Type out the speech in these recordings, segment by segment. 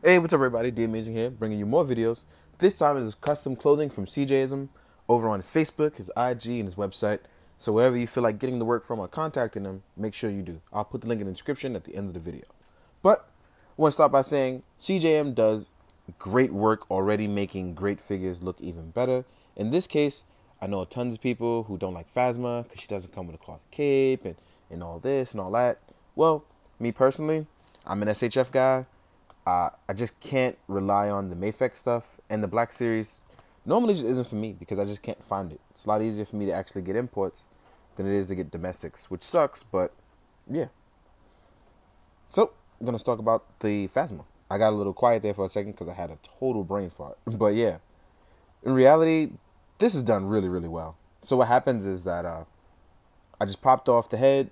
Hey, what's up everybody? D Amazing here, bringing you more videos. This time it is custom clothing from Cjesim over on his Facebook, his IG, and his website. So wherever you feel like getting the work from or contacting him, make sure you do. I'll put the link in the description at the end of the video. But I want to start by saying CJM does great work already, making great figures look even better. In this case, I know tons of people who don't like Phasma because she doesn't come with a cloth cape and all this and all that. Well, me personally, I'm an SHF guy. I just can't rely on the Mayfek stuff, and the Black Series normally just isn't for me because I just can't find it. It's a lot easier for me to actually get imports than it is to get domestics, which sucks, but yeah. So, I'm going to talk about the Phasma. I got a little quiet there for a second because I had a total brain fart. But yeah, in reality, this is done really, really well. So what happens is that I just popped off the head,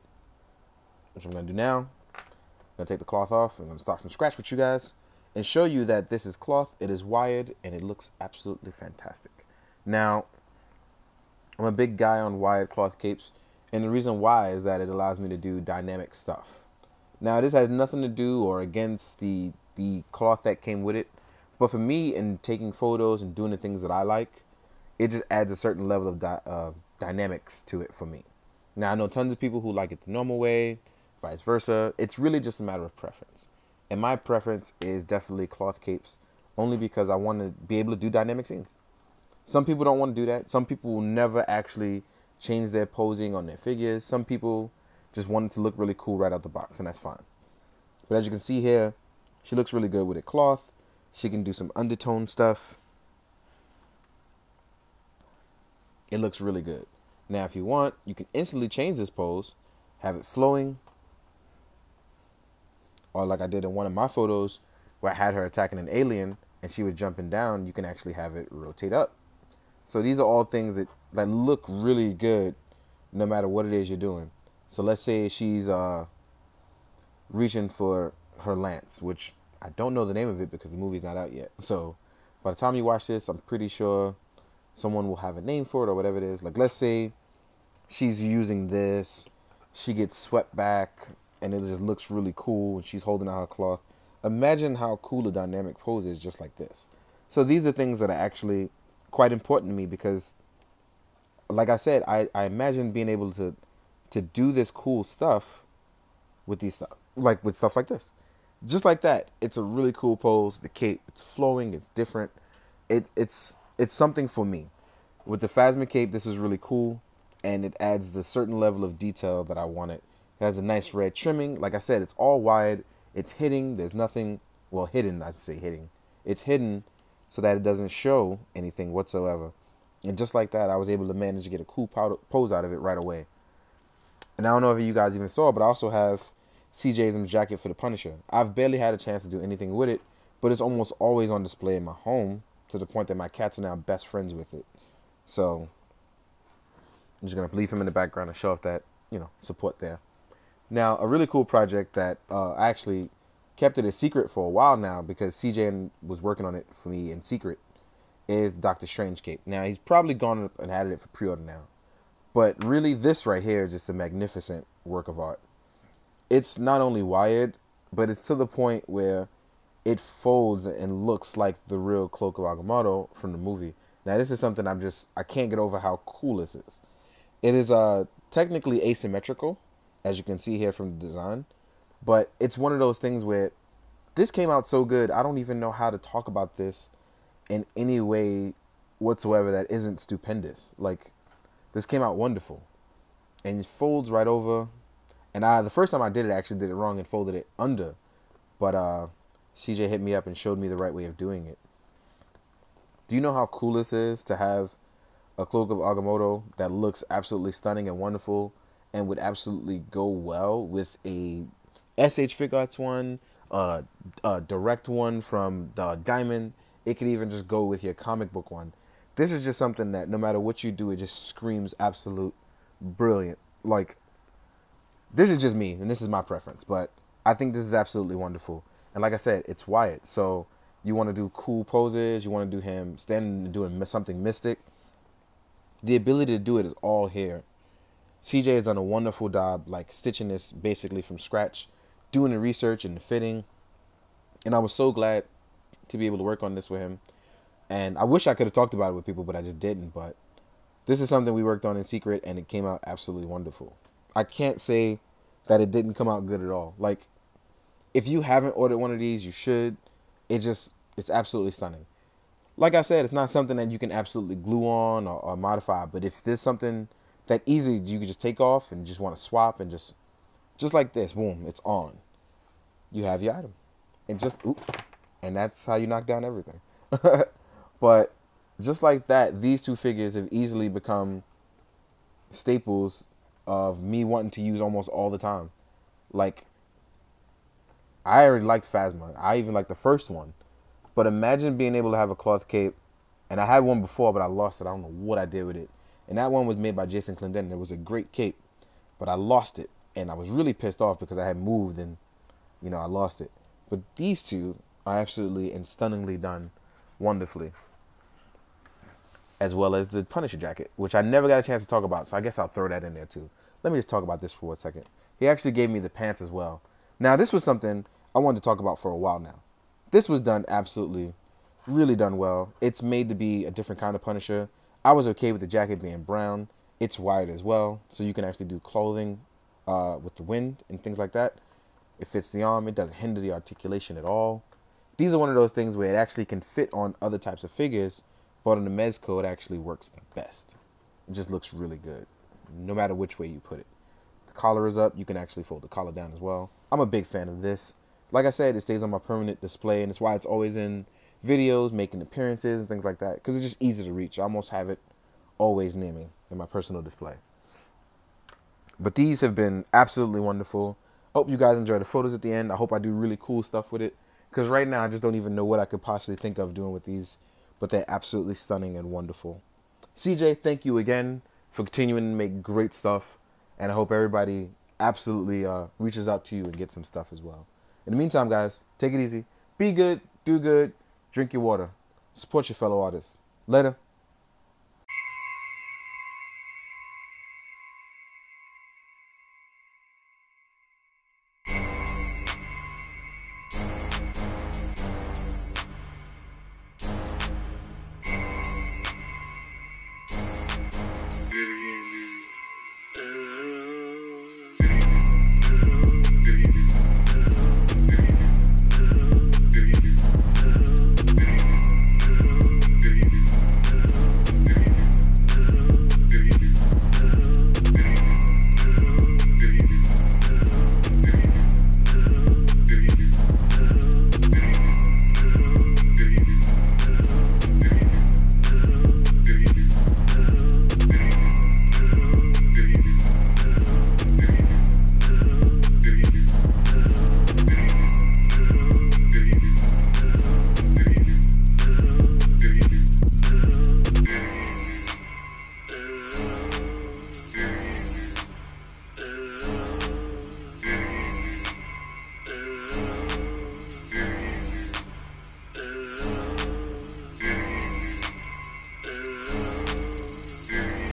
which I'm going to do now. I'm going to take the cloth off. I'm going to start from scratch with you guys and show you that this is cloth. It is wired, and it looks absolutely fantastic. Now, I'm a big guy on wired cloth capes, and the reason why is that it allows me to do dynamic stuff. Now, this has nothing to do or against the cloth that came with it, but for me, in taking photos and doing the things that I like, it just adds a certain level of dynamics to it for me. Now, I know tons of people who like it the normal way, vice versa. It's really just a matter of preference. And my preference is definitely cloth capes, only because I want to be able to do dynamic scenes. Some people don't want to do that. Some people will never actually change their posing on their figures. Some people just want it to look really cool right out the box, and that's fine. But as you can see here, she looks really good with it cloth. She can do some undertone stuff. It looks really good. Now, if you want, you can instantly change this pose, have it flowing, or like I did in one of my photos where I had her attacking an alien and she was jumping down, you can actually have it rotate up. So these are all things that look really good no matter what it is you're doing. So let's say she's reaching for her lance, which I don't know the name of it because the movie's not out yet. So by the time you watch this, I'm pretty sure someone will have a name for it or whatever it is. Like, let's say she's using this, she gets swept back, and it just looks really cool, and she's holding out her cloth. Imagine how cool a dynamic pose is just like this. So these are things that are actually quite important to me because, like I said, I imagine being able to do this cool stuff with these stuff, with stuff like this. Just like that. It's a really cool pose. The cape, it's flowing, it's different. It's something for me. With the Phasma cape, this is really cool, and it adds the certain level of detail that I wanted. It has a nice red trimming. Like I said, it's all wide. It's hidden. There's nothing, well, hidden, I'd say hidden. It's hidden so that it doesn't show anything whatsoever. And just like that, I was able to manage to get a cool pose out of it right away. And I don't know if you guys even saw, but I also have CJ's jacket for the Punisher. I've barely had a chance to do anything with it, but it's almost always on display in my home to the point that my cats are now best friends with it. So I'm just going to leave him in the background and show off that, support there. Now, a really cool project that I actually kept it a secret for a while now because CJ was working on it for me in secret is the Doctor Strange cape. Now, he's probably gone up and added it for pre-order now. But really, this right here is just a magnificent work of art. It's not only wired, but it's to the point where it folds and looks like the real Cloak of Agamotto from the movie. Now, this is something I can't get over how cool this is. It is technically asymmetrical, as you can see here from the design. But it's one of those things where this came out so good, I don't even know how to talk about this in any way whatsoever that isn't stupendous. Like, this came out wonderful. And it folds right over. And the first time I did it, I actually did it wrong and folded it under. But CJ hit me up and showed me the right way of doing it. Do you know how cool this is to have a Cloak of Agamotto that looks absolutely stunning and wonderful and would absolutely go well with a SH Figuarts one, a direct one from Diamond. It could even just go with your comic book one. This is just something that no matter what you do, it just screams absolute brilliant. Like, this is just me, and this is my preference, but I think this is absolutely wonderful. And like I said, it's wired. So you want to do cool poses, you want to do him standing and doing something mystic. The ability to do it is all here. CJ has done a wonderful job, like stitching this basically from scratch, doing the research and the fitting. And I was so glad to be able to work on this with him. And I wish I could have talked about it with people, but I just didn't. But this is something we worked on in secret, and it came out absolutely wonderful. I can't say that it didn't come out good at all. Like, if you haven't ordered one of these, you should. It's absolutely stunning. Like I said, it's not something that you can absolutely glue on or modify. But if there's something that easily you can just take off and just want to swap and just like this, boom, it's on. You have your item. And that's how you knock down everything. But just like that, these two figures have easily become staples of me wanting to use almost all the time. Like, I already liked Phasma. I even liked the first one. But imagine being able to have a cloth cape. And I had one before, but I lost it. I don't know what I did with it. And that one was made by Cjesim. It was a great cape. But I lost it. And I was really pissed off because I had moved and, I lost it. But these two are absolutely and stunningly done wonderfully. As well as the Punisher jacket, which I never got a chance to talk about. So I guess I'll throw that in there too. Let me just talk about this for a second. He actually gave me the pants as well. Now, this was something I wanted to talk about for a while now. This was done absolutely, really done well. It's made to be a different kind of Punisher. I was okay with the jacket being brown. It's wired as well, so you can actually do clothing with the wind and things like that. It fits the arm. It doesn't hinder the articulation at all. These are one of those things where it actually can fit on other types of figures, but on the Mezco, it actually works best. It just looks really good, no matter which way you put it. The collar is up. You can actually fold the collar down as well. I'm a big fan of this. Like I said, it stays on my permanent display, and it's why it's always in videos, making appearances, and things like that, because it's just easy to reach. I almost have it always near me in my personal display. But these have been absolutely wonderful. I hope you guys enjoy the photos at the end. I hope I do really cool stuff with it, because right now I just don't even know what I could possibly think of doing with these, but they're absolutely stunning and wonderful. CJ, thank you again for continuing to make great stuff, and I hope everybody absolutely reaches out to you and gets some stuff as well. In the meantime, guys, take it easy. Be good, do good, drink your water. Support your fellow artists. Later.